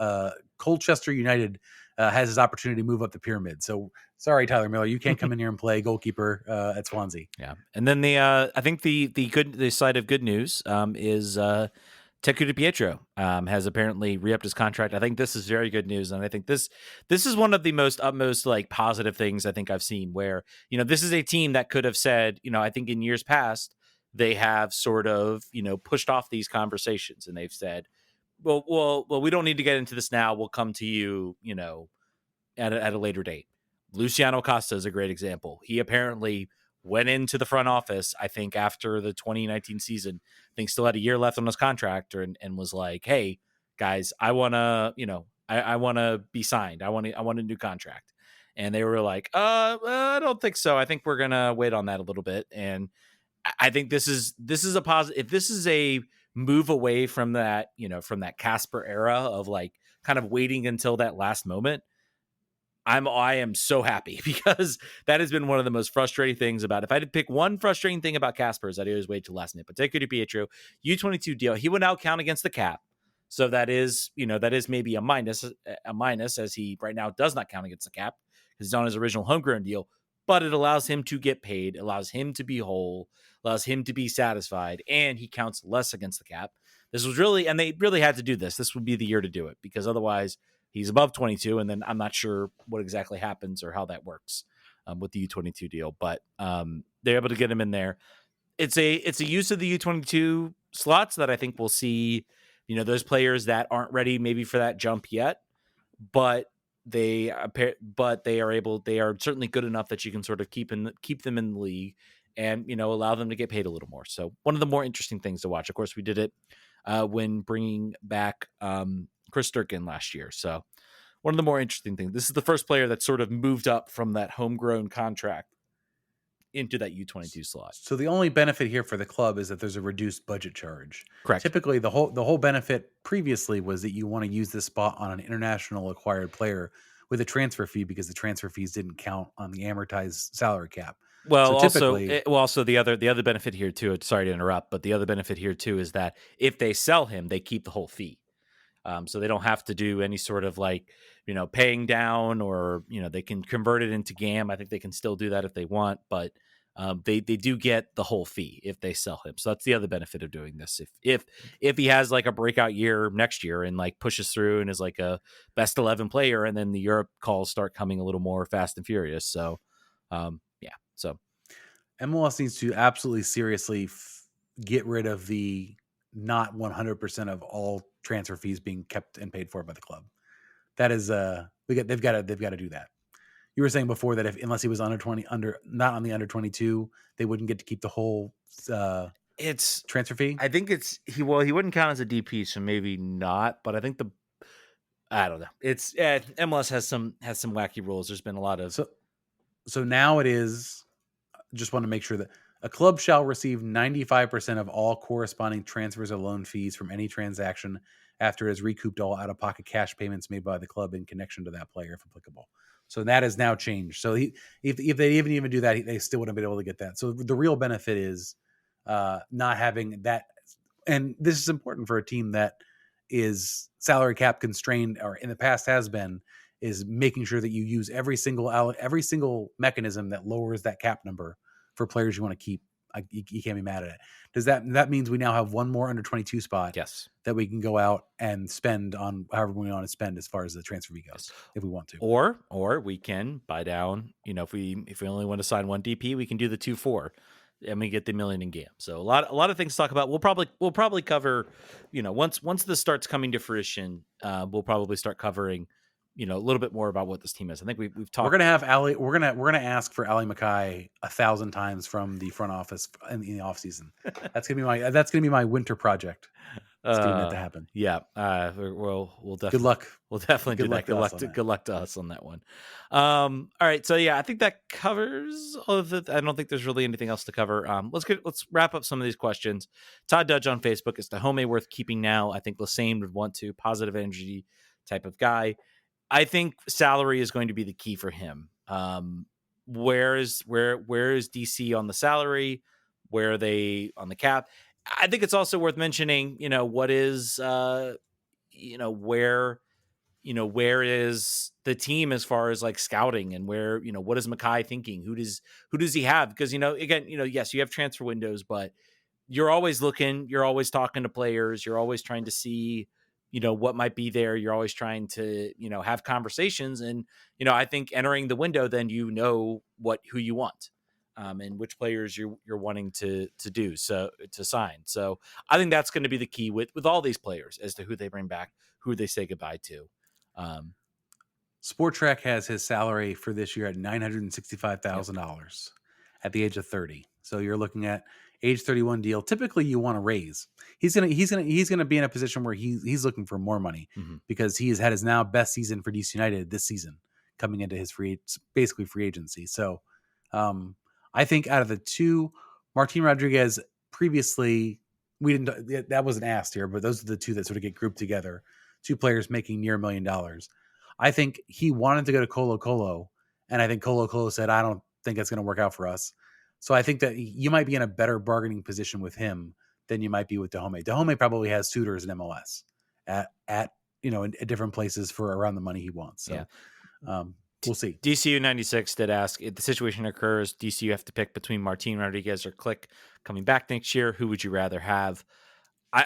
Colchester United has his opportunity to move up the pyramid. So sorry, Tyler Miller, you can't come in here and play goalkeeper at Swansea. Yeah, and then I think the side of good news is Teku DiPietro has apparently re-upped his contract. I think this is very good news, and I think this is one of the utmost like positive things I think I've seen. Where this is a team that could have said, I think in years past they have sort of pushed off these conversations, and they've said, well, we don't need to get into this now. We'll come to you, at a later date. Luciano Costa is a great example. He apparently went into the front office, I think, after the 2019 season. I think still had a year left on his contract, and was like, "Hey, guys, I want to, I want to be signed. I want a new contract." And they were like, I don't think so. I think we're gonna wait on that a little bit." And I think this is a positive. If this is a move away from that, from that Casper era of like kind of waiting until that last moment, I am so happy, because that has been one of the most frustrating things about. If I had to pick one frustrating thing about Casper, is that he always wait till last minute. But take DiPietro, U22 deal, he would now count against the cap. So that is maybe a minus, as he right now does not count against the cap because he's on his original homegrown deal. But it allows him to get paid, allows him to be whole, allows him to be satisfied, and he counts less against the cap. And they really had to do this. This would be the year to do it, because otherwise he's above 22, and then I'm not sure what exactly happens or how that works with the U22 deal. But they're able to get him in there. It's a use of the U22 slots that I think we'll see. Those players that aren't ready maybe for that jump yet, but they are certainly good enough that you can sort of keep them in the league and allow them to get paid a little more. So one of the more interesting things to watch. Of course, we did it when bringing back Chris Durkin last year. So one of the more interesting things. This is the first player that sort of moved up from that homegrown contract into that U22 slot. So the only benefit here for the club is that there's a reduced budget charge. Correct. Typically, the whole benefit previously was that you want to use this spot on an international acquired player with a transfer fee because the transfer fees didn't count on the amortized salary cap. Well, So typically, also the other benefit here too. Sorry to interrupt, but the other benefit here too is that if they sell him, they keep the whole fee. So they don't have to do any sort of like, paying down or, they can convert it into GAM. I think they can still do that if they want, but they do get the whole fee if they sell him. So that's the other benefit of doing this. If he has like a breakout year next year and like pushes through and is like a best 11 player, and then the Europe calls start coming a little more fast and furious. So, so MLS needs to absolutely seriously get rid of the not 100% of all transfer fees being kept and paid for by the club. That is they've got to do that. You were saying before that unless he was not on the under 22, they wouldn't get to keep the whole it's transfer fee. I think he wouldn't count as a DP, so maybe not, but I think I don't know. It's MLS has some wacky rules. There's been a lot of so now it is. Just want to make sure that a club shall receive 95% of all corresponding transfers or loan fees from any transaction after it has recouped all out-of-pocket cash payments made by the club in connection to that player, if applicable. So that has now changed. So if they even do that, they still wouldn't be able to get that. So the real benefit is not having that. And this is important for a team that is salary cap constrained, or in the past has been, is making sure that you use every single mechanism that lowers that cap number for players you want to keep. You can't be mad at it. Does that means we now have one more under 22 spot? Yes, that we can go out and spend on however we want to spend as far as the transfer fee goes, if we want to. Or we can buy down. If we only want to sign one DP, we can do the 2-4, and we get the $1 million in GAM. So a lot of things to talk about. We'll probably cover. Once this starts coming to fruition, we'll probably start covering. A little bit more about what this team is. I think we've talked. We're gonna have Ali. We're gonna ask for Ali Mackay 1,000 times from the front office in the off season. That's gonna be my winter project. Let's getting that to happen. Yeah. We'll definitely. Good luck. We'll definitely do that. Good luck to us on that one. All right. So yeah, I think that covers all of it. I don't think there's really anything else to cover. Let's wrap up some of these questions. Todd Dudge on Facebook: is Dahomey worth keeping now? I think Lesane would want to. Positive energy type of guy. I think salary is going to be the key for him. Where is DC on the salary? Where are they on the cap? I think it's also worth mentioning, what is, where is the team as far as like scouting, and where, what is Mackay thinking? Who does he have? Because, again, yes, you have transfer windows, but you're always looking, you're always talking to players. You're always trying to see, what might be there. You're always trying to, have conversations. And, I think entering the window, then, who you want. And which players you're wanting to sign. So I think that's going to be the key with all these players as to who they bring back, who they say goodbye to. Sport Track has his salary for this year at $965,000 at the age of 30. So you're looking at age 31 deal. Typically you want to raise. He's going to be in a position where he's looking for more money because he has had his now best season for DC United this season coming into his free agency. So, I think out of the two, Martin Rodriguez previously, that wasn't asked here, but those are the two that sort of get grouped together. Two players making near $1 million. I think he wanted to go to Colo Colo, and I think Colo Colo said, I don't think it's going to work out for us. So I think that you might be in a better bargaining position with him than you might be with Dahomey. Dahomey probably has suitors in MLS at different places for around the money he wants. So, we'll see. DCU 96 did ask, if the situation occurs, DCU have to pick between Martin Rodriguez or Click coming back next year. Who would you rather have? I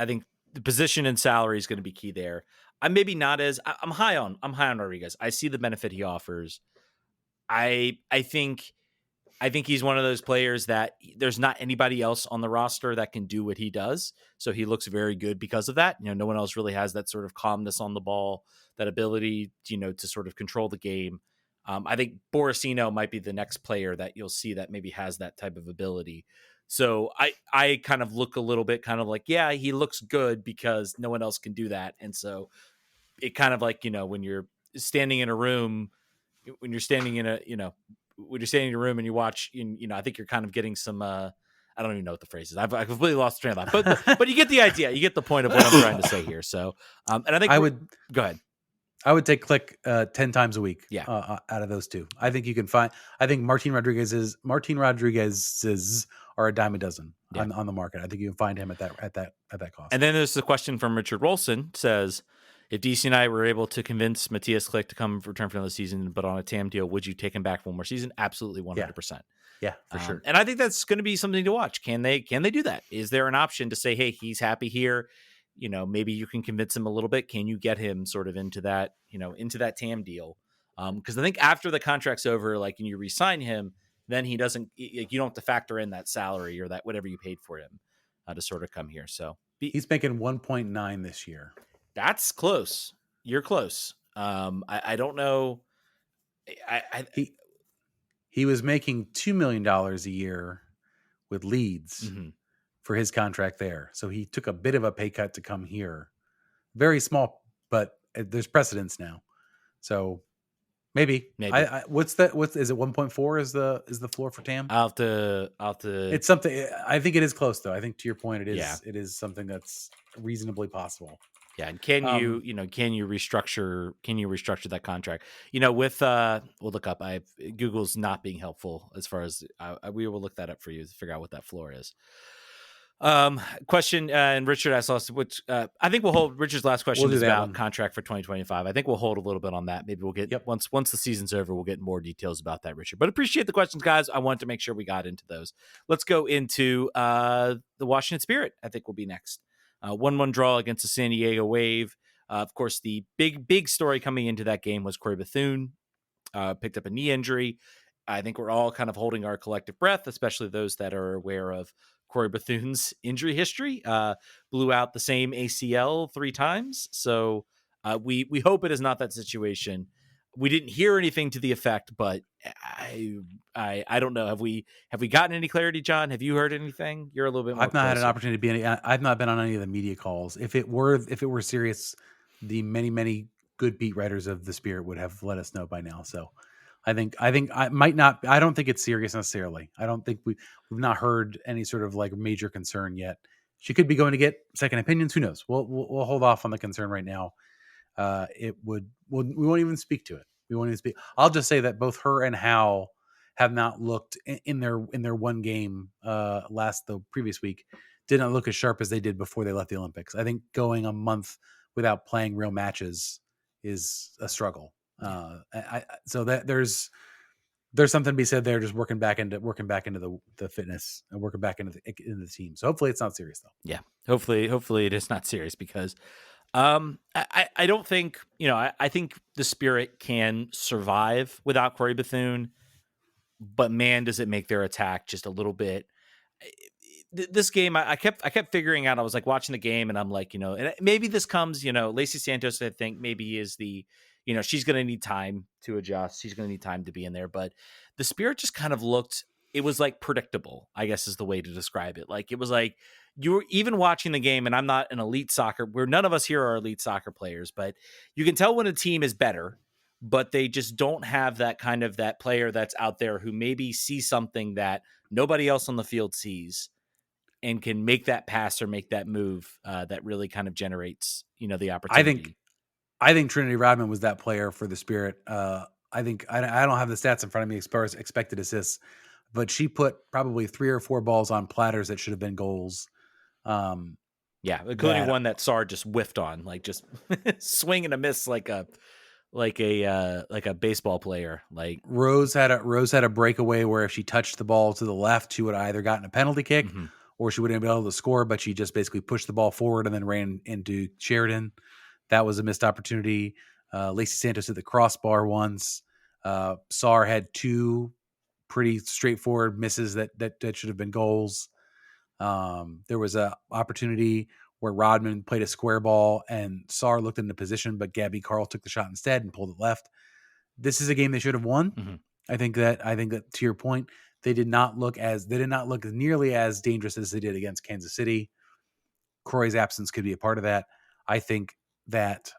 think the position and salary is going to be key there. I'm maybe not as I'm high on Rodriguez. I see the benefit he offers. I think he's one of those players that there's not anybody else on the roster that can do what he does. So he looks very good because of that. No one else really has that sort of calmness on the ball, that ability, to sort of control the game. I think Borracino might be the next player that you'll see that maybe has that type of ability. So I kind of look a little bit kind of like, yeah, he looks good because no one else can do that. And so it kind of like, when you're standing in a room, when you're standing in when you're standing in your room and you watch, I think you're kind of getting some. I don't even know what the phrase is. I completely lost the train of thought, but you get the idea. You get the point of what I'm trying to say here. So, and I think I would go ahead. I would take Click 10 times a week. Yeah. Out of those two, I think you can find. I think Martin Rodriguez's are a dime a dozen on the market. I think you can find him at that cost. And then there's the question from Richard Wolson says, if DC and I were able to convince Mateus Click to come return for another season, but on a TAM deal, would you take him back for one more season? Absolutely, 100%. Yeah, for sure. And I think that's going to be something to watch. Can they do that? Is there an option to say, hey, he's happy here? Maybe you can convince him a little bit. Can you get him sort of into that TAM deal? Because I think after the contract's over, like, and you re-sign him, then he doesn't. You don't have to factor in that salary or that whatever you paid for him to sort of come here. So he's making 1.9 this year. That's close. You're close. I don't know. He was making $2 million a year with Leeds for his contract there. So he took a bit of a pay cut to come here. Very small, but there's precedence now. So maybe. What's that? Is it 1.4 is the floor for TAM? I'll have to. It's something. I think it is close though. I think to your point, it is. Yeah. It is something that's reasonably possible. Yeah, and can you restructure that contract? With we'll look up. Google's not being helpful as far as we will look that up for you to figure out what that floor is. Question, and Richard asked us, which I think we'll hold. Richard's last question is about contract for 2025. I think we'll hold a little bit on that. Maybe we'll get once the season's over, we'll get more details about that, Richard. But appreciate the questions, guys. I wanted to make sure we got into those. Let's go into the Washington Spirit. I think will be next. 1-1 draw against the San Diego Wave. Of course, the big story coming into that game was Corey Bethune picked up a knee injury. I think we're all kind of holding our collective breath, especially those that are aware of Corey Bethune's injury history. Blew out the same ACL 3 times. So we hope it is not that situation. We didn't hear anything to the effect, but I don't know. Have we gotten any clarity, John? Have you heard anything? You're a little bit more I've not had an opportunity to be I've not been on any of the media calls. If it were serious, the many good beat writers of the Spirit would have let us know by now. So I think I might not. I don't think it's serious necessarily. I don't think we've not heard any sort of like major concern yet. She could be going to get second opinions. Who knows? We'll hold off on the concern right now. We won't even speak to it. We won't even speak. I'll just say that both her and Hal have not looked in their one game the previous week did not look as sharp as they did before they left the Olympics. I think going a month without playing real matches is a struggle. So that there's something to be said there. Just working back into the fitness and working back into the team. So hopefully it's not serious though. Yeah, hopefully it is not serious because I don't think I think the Spirit can survive without Corey Bethune, but man, does it make their attack just a little bit. This game, I kept figuring out. I was like watching the game, and I'm like, and maybe this comes, Lacey Santos. I think maybe is the. She's going to need time to adjust. She's going to need time to be in there. But the Spirit just kind of looked, it was like predictable, I guess is the way to describe it. Like, it was like you were even watching the game, and I'm not an elite soccer, where none of us here are elite soccer players, but you can tell when a team is better, but they just don't have that kind of that player that's out there who maybe sees something that nobody else on the field sees and can make that pass or make that move that really kind of generates, the opportunity. I think Trinity Rodman was that player for the Spirit. I think I don't have the stats in front of me as far as expected assists, but she put probably 3 or 4 balls on platters that should have been goals. Including one that Sarr just whiffed on, like just swing and a miss, like a baseball player. Like Rose had a breakaway where if she touched the ball to the left, she would have either gotten a penalty kick or she would have been able to score, but she just basically pushed the ball forward and then ran into Sheridan. That was a missed opportunity. Lacey Santos hit the crossbar once. Sarr had 2 pretty straightforward misses that should have been goals. There was an opportunity where Rodman played a square ball and Sarr looked into position, but Gabby Carl took the shot instead and pulled it left. This is a game they should have won. Mm-hmm. I think that to your point, they did not look nearly as dangerous as they did against Kansas City. Corey's absence could be a part of that. I think that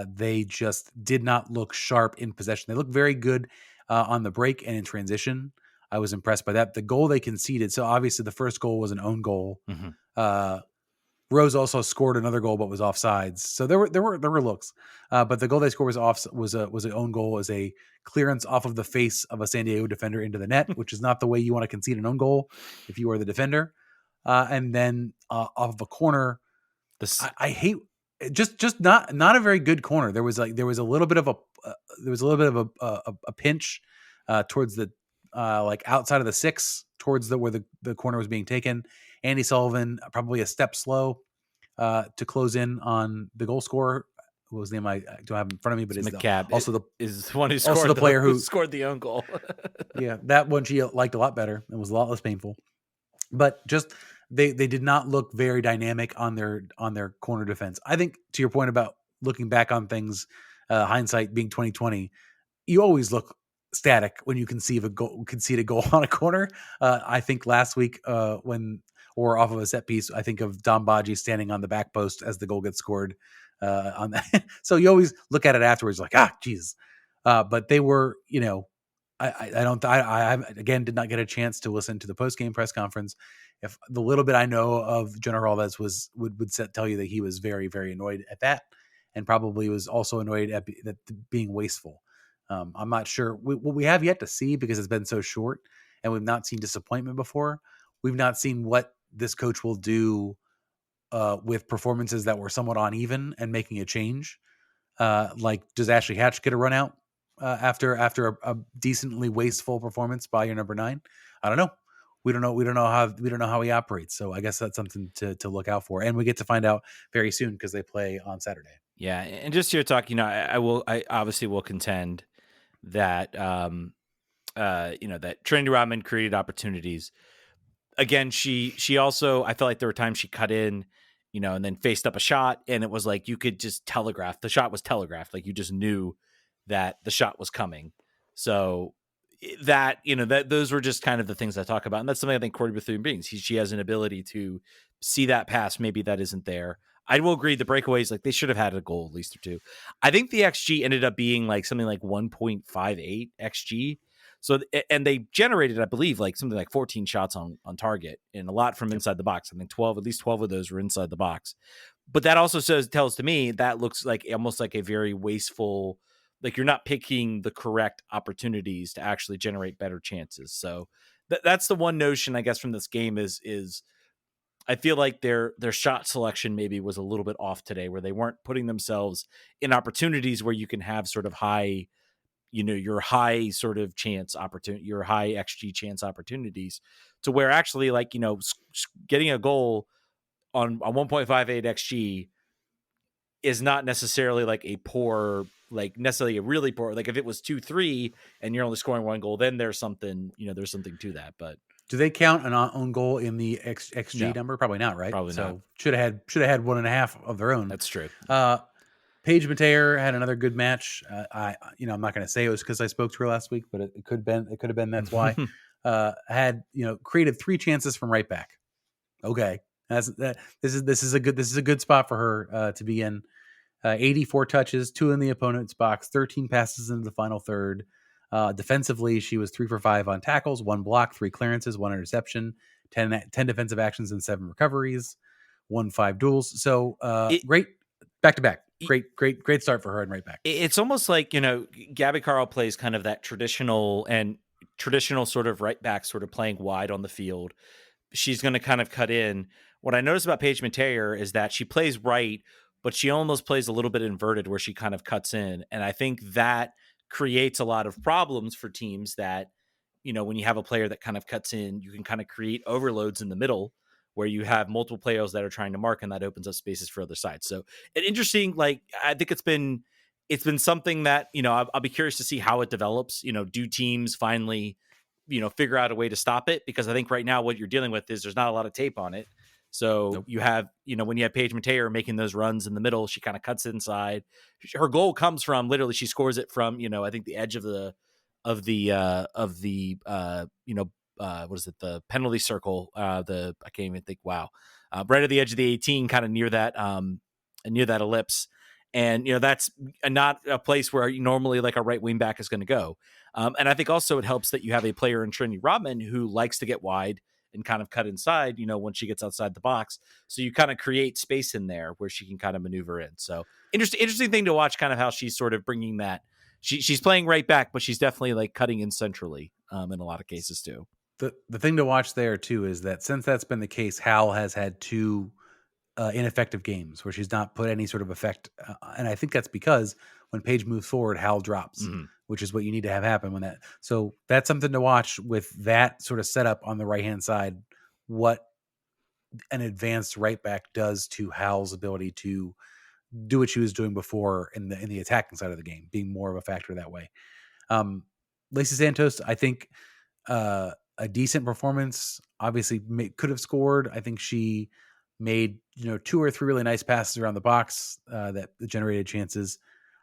they just did not look sharp in possession. They looked very good on the break and in transition. I was impressed by that. The goal they conceded, so obviously the first goal was an own goal. Rose also scored another goal, but was offsides. So there were looks, but the goal they scored was an own goal, as a clearance off of the face of a San Diego defender into the net, which is not the way you want to concede an own goal if you are the defender. And then off of a corner, I hate just not a very good corner. There was a little bit of a pinch towards the like outside of the 6 towards where the corner was being taken. Andy Sullivan probably a step slow to close in on the goal scorer. What was the name I don't have in front of me, but it's is McCabe. Also the one who scored also the player who scored the own goal. Yeah, that one she liked a lot better. It was a lot less painful. But just they did not look very dynamic on their corner defense. I think, to your point about looking back on things, hindsight being 2020, you always look static when you concede a goal on a corner. I think last week or off of a set piece, I think of Dom Baji standing on the back post as the goal gets scored on that. So you always look at it afterwards like, Jesus. But they were, I again did not get a chance to listen to the post-game press conference. If the little bit I know of General Alves would tell you that he was very, very annoyed at that, and probably was also annoyed at being wasteful. I'm not sure. What we have yet to see, because it's been so short and we've not seen disappointment before. We've not seen what this coach will do with performances that were somewhat uneven and making a change. Like, does Ashley Hatch get a run out after a decently wasteful performance by your number 9? I don't know. We don't know how he operates. So I guess that's something to look out for, and we get to find out very soon because they play on Saturday. Yeah, and just your talk, I obviously will contend that that Trinity Rodman created opportunities. Again, she also, I felt like there were times she cut in, and then faced up a shot, and it was like you could just telegraph. The shot was telegraphed, like you just knew that the shot was coming. So that, those were just kind of the things I talk about, and that's something I think Courtney Bethune brings. She has an ability to see that pass, maybe that isn't there. I will agree the breakaways, like they should have had a goal at least or two. I think the XG ended up being like something like 1.58 XG. So, and they generated, I believe, like something like 14 shots on target, and a lot from inside the box. I think at least 12 of those were inside the box. But that also tells to me that looks like almost like a very wasteful, like you're not picking the correct opportunities to actually generate better chances. So that's the one notion, I guess, from this game is I feel like their shot selection maybe was a little bit off today, where they weren't putting themselves in opportunities where you can have sort of high, your high sort of chance opportunity, your high XG chance opportunities, to where actually, like, getting a goal on 1.58 XG is not necessarily like a poor, like necessarily a really poor, like if it was 2-3 and you're only scoring one goal, then there's something, there's something to that. But do they count an own goal in the XG number? Probably not, right? Probably not. So should have had 1.5 of their own. That's true. Paige Mateer had another good match. I'm not going to say it was because I spoke to her last week, but it could have been that's why. Had created 3 chances from right back. Okay, this is a good spot for her to be in. 84 touches, 2 in the opponent's box, 13 passes into the final third. Defensively, she was 3 for 5 on tackles, 1 block, 3 clearances, 1 interception, 10 defensive actions and 7 recoveries, 5 duels. So great back to back. Great start for her and right back. It's almost like, Gabby Carl plays kind of that traditional sort of right back, sort of playing wide on the field. She's going to kind of cut in. What I noticed about Paige Mateer is that she plays right, but she almost plays a little bit inverted where she kind of cuts in. And I think that creates a lot of problems for teams that, when you have a player that kind of cuts in, you can kind of create overloads in the middle where you have multiple players that are trying to mark, and that opens up spaces for other sides. So an interesting, like, I think it's been something that, I'll be curious to see how it develops. Do teams finally, figure out a way to stop it? Because I think right now what you're dealing with is there's not a lot of tape on it. So nope. You have, when you have Paige Mateer making those runs in the middle, she kind of cuts inside. Her goal comes from literally, she scores it from, I think the edge of the what is it? The penalty circle. I can't even think. Wow. Right at the edge of the 18, kind of near that ellipse. And, that's not a place where normally like a right wing back is going to go. And I think also it helps that you have a player in Trinity Rodman who likes to get wide and kind of cut inside, when she gets outside the box. So you kind of create space in there where she can kind of maneuver in. So interesting thing to watch, kind of how she's sort of bringing that. She's playing right back, but she's definitely like cutting in centrally in a lot of cases too. The thing to watch there too is that since that's been the case, Hal has had 2 ineffective games where she's not put any sort of effect. And I think that's because when Paige moves forward, Hal drops, which is what you need to have happen when that. So that's something to watch with that sort of setup on the right-hand side, what an advanced right back does to Hal's ability to do what she was doing before in the attacking side of the game, being more of a factor that way. Lacey Santos, I think a decent performance, obviously could have scored. I think she made 2 or 3 really nice passes around the box that generated chances.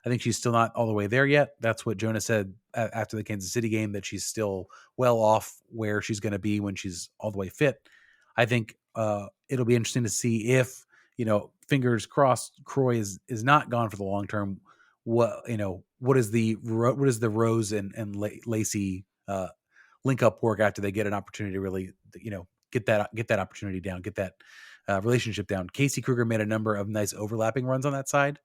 I think she's still not all the way there yet. That's what Jonah said after the Kansas City game, that she's still well off where she's going to be when she's all the way fit. I think it'll be interesting to see if, fingers crossed, Croy is not gone for the long term. What is the Rose and Lacey link up work after they get an opportunity to really, get that opportunity down, get that relationship down. Casey Kruger made a number of nice overlapping runs on that side.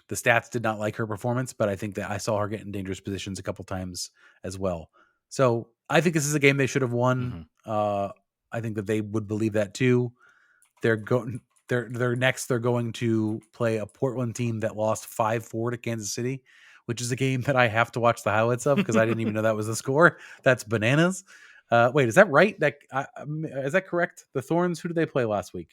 The stats did not like her performance, but I think that I saw her get in dangerous positions a couple times as well. So I think this is a game they should have won. I think that they would believe that too. They're next. They're going to play a Portland team that lost 5-4 to Kansas City, which is a game that I have to watch the highlights of because I didn't even know that was the score. That's bananas. Wait, is that right? Is that correct? The Thorns, who did they play last week?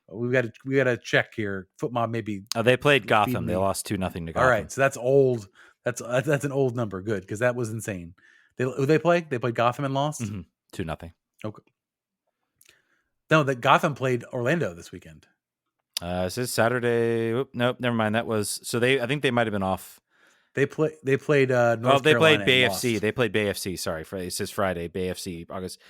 We got to check here. Footmob maybe. They played Gotham. They lost 2-0 to Gotham. All right, so that's old. That's an old number. Good, because that was insane. Who they played? They played Gotham and lost 2-0. Okay. No, that Gotham played Orlando this weekend. Is this Saturday? Nope, never mind. That was I think they might have been off. They played North Carolina. They played Bay FC. They played Bay FC. Sorry, it says Friday. Bay FC August.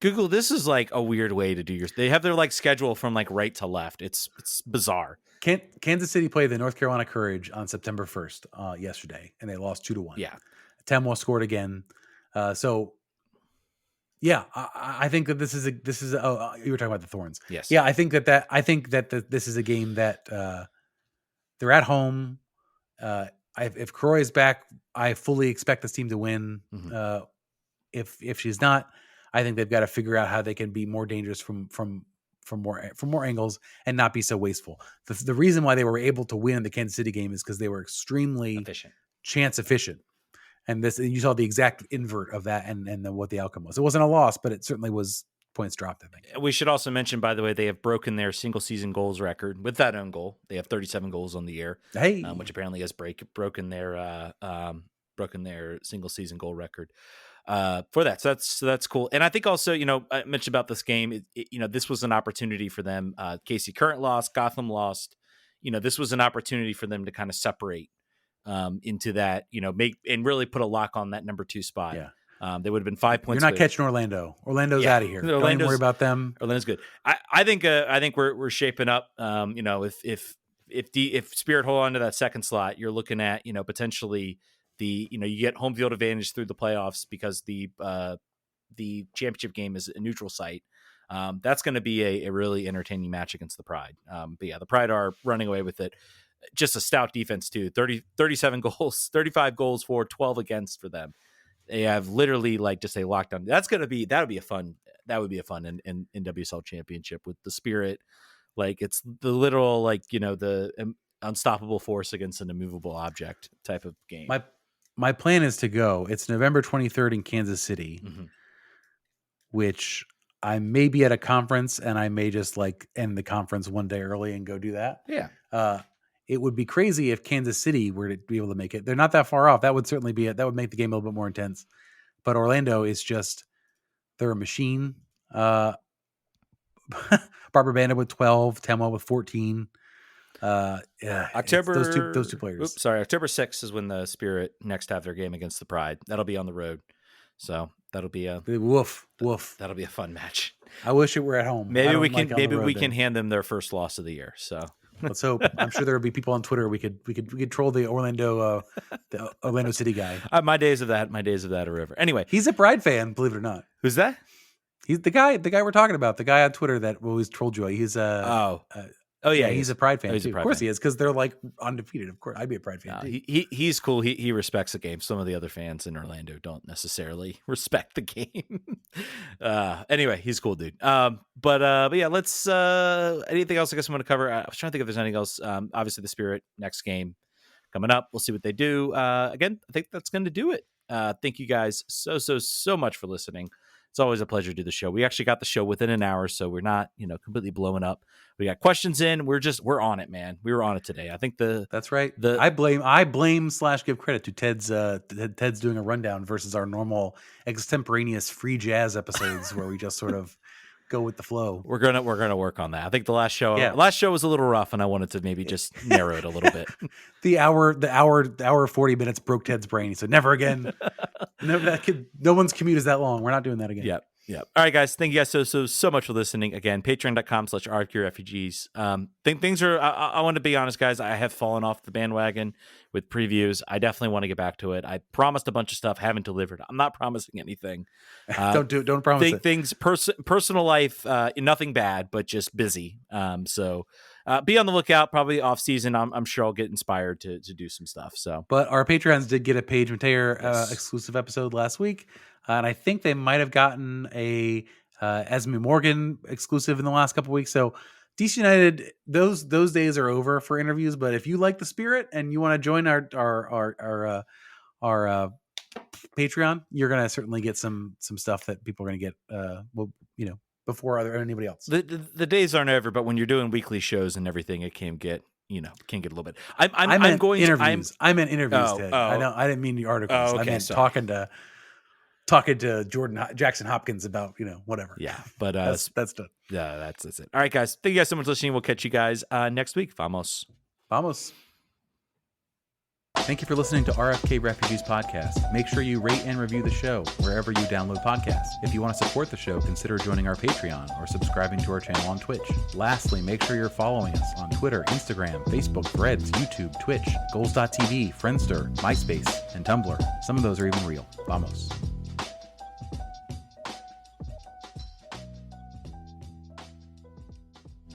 Google, this is like a weird way to do they have their like schedule from like right to left. It's bizarre. Kansas City played the North Carolina Courage on September 1st, yesterday, and they lost 2-1. Yeah. Temwa scored again. So yeah, I think that this is you were talking about the Thorns. Yes. Yeah. I think that this is a game that, they're at home. If Croy is back, I fully expect this team to win. If she's not, I think they've got to figure out how they can be more dangerous from more angles and not be so wasteful. The reason why they were able to win the Kansas City game is because they were extremely chance efficient, and you saw the exact invert of that, and then what the outcome was. It wasn't a loss, but it certainly was points dropped, I think. We should also mention, by the way, they have broken their single season goals record with that own goal. They have 37 goals on the year, which apparently has broken their single season goal record. For that. So that's cool. And I think also, I mentioned about this game, this was an opportunity for them. Casey Current lost, Gotham lost, this was an opportunity for them to kind of separate into that, make and really put a lock on that number 2 spot. Yeah. They would have been 5 points. You're not catching Orlando. Orlando's out of here. Don't even worry about them. Orlando's good. I think we're shaping up. If Spirit hold on to that second slot, you're looking at, potentially you get home field advantage through the playoffs because the championship game is a neutral site. That's going to be a really entertaining match against the Pride. But yeah, the Pride are running away with it. Just a stout defense too. 37 goals, 35 goals for, 12 against for them. They have literally just a lockdown. That would be a fun in WSL championship with the Spirit. It's the literal, the unstoppable force against an immovable object type of game. My plan is to go. It's November 23rd in Kansas City, which I may be at a conference, and I may just end the conference one day early and go do that. Yeah. It would be crazy if Kansas City were to be able to make it. They're not that far off. That would certainly be it. That would make the game a little bit more intense. But Orlando is they're a machine. Barbara Banda with 12, Temwa with 14. October those two players. October 6th is when the Spirit next have their game against the Pride. That'll be on the road, so that'll be a woof. That'll be a fun match. I wish it were at home. Maybe we can hand them their first loss of the year. So Let's hope. I'm sure there will be people on Twitter. We could troll the Orlando City guy. My days of that are over. Anyway, he's a Pride fan, believe it or not. Who's that? He's the guy we're talking about. The guy on Twitter that always trolled you. He's he's a Pride fan. Too. Of course he is, because they're like undefeated. Of course, I'd be a Pride fan. He's cool. He respects the game. Some of the other fans in Orlando don't necessarily respect the game. Anyway, he's a cool dude. But yeah, let's. Anything else I guess I want to cover? I was trying to think if there's anything else. Obviously, the Spirit next game coming up. We'll see what they do. Again, I think that's going to do it. Thank you guys so much for listening. It's always a pleasure to do the show. We actually got the show within an hour, so we're not, completely blowing up. We got questions in. We're on it, man. We were on it today. I think that's right. I blame / give credit to Ted's doing a rundown versus our normal extemporaneous free jazz episodes where we just sort of go with the flow. We're gonna work on that. I think the last show was a little rough, and I wanted to maybe just narrow it a little bit. the hour 40 minutes broke Ted's brain. He said, "Never again." No one's commute is that long. We're not doing that again. Yep. All right, guys. Thank you guys so much for listening. Again, patreon.com/RFK Refugees. Things are. I want to be honest, guys. I have fallen off the bandwagon with previews. I definitely want to get back to it. I promised a bunch of stuff, haven't delivered. I'm not promising anything. Don't promise it. Things. Personal life. Nothing bad, but just busy. So be on the lookout. Probably off season. I'm sure I'll get inspired to do some stuff. So, but our Patreons did get a Paige Mateer exclusive episode last week. And I think they might have gotten a Esme Morgan exclusive in the last couple of weeks. So DC United, those days are over for interviews. But if you like the Spirit and you want to join our Patreon, you're gonna certainly get some stuff that people are gonna get. Before anybody else. The days aren't over, but when you're doing weekly shows and everything, it can get a little bit. I meant interviews, Ted. I didn't mean the articles. I meant talking to Jackson Hopkins about whatever. Yeah, but that's done. Yeah, that's it. All right, guys. Thank you guys so much for listening. We'll catch you guys next week. Vamos. Thank you for listening to RFK Refugees Podcast. Make sure you rate and review the show wherever you download podcasts. If you want to support the show, consider joining our Patreon or subscribing to our channel on Twitch. Lastly, make sure you're following us on Twitter, Instagram, Facebook, Threads, YouTube, Twitch, Goals.tv, Friendster, MySpace, and Tumblr. Some of those are even real. Vamos.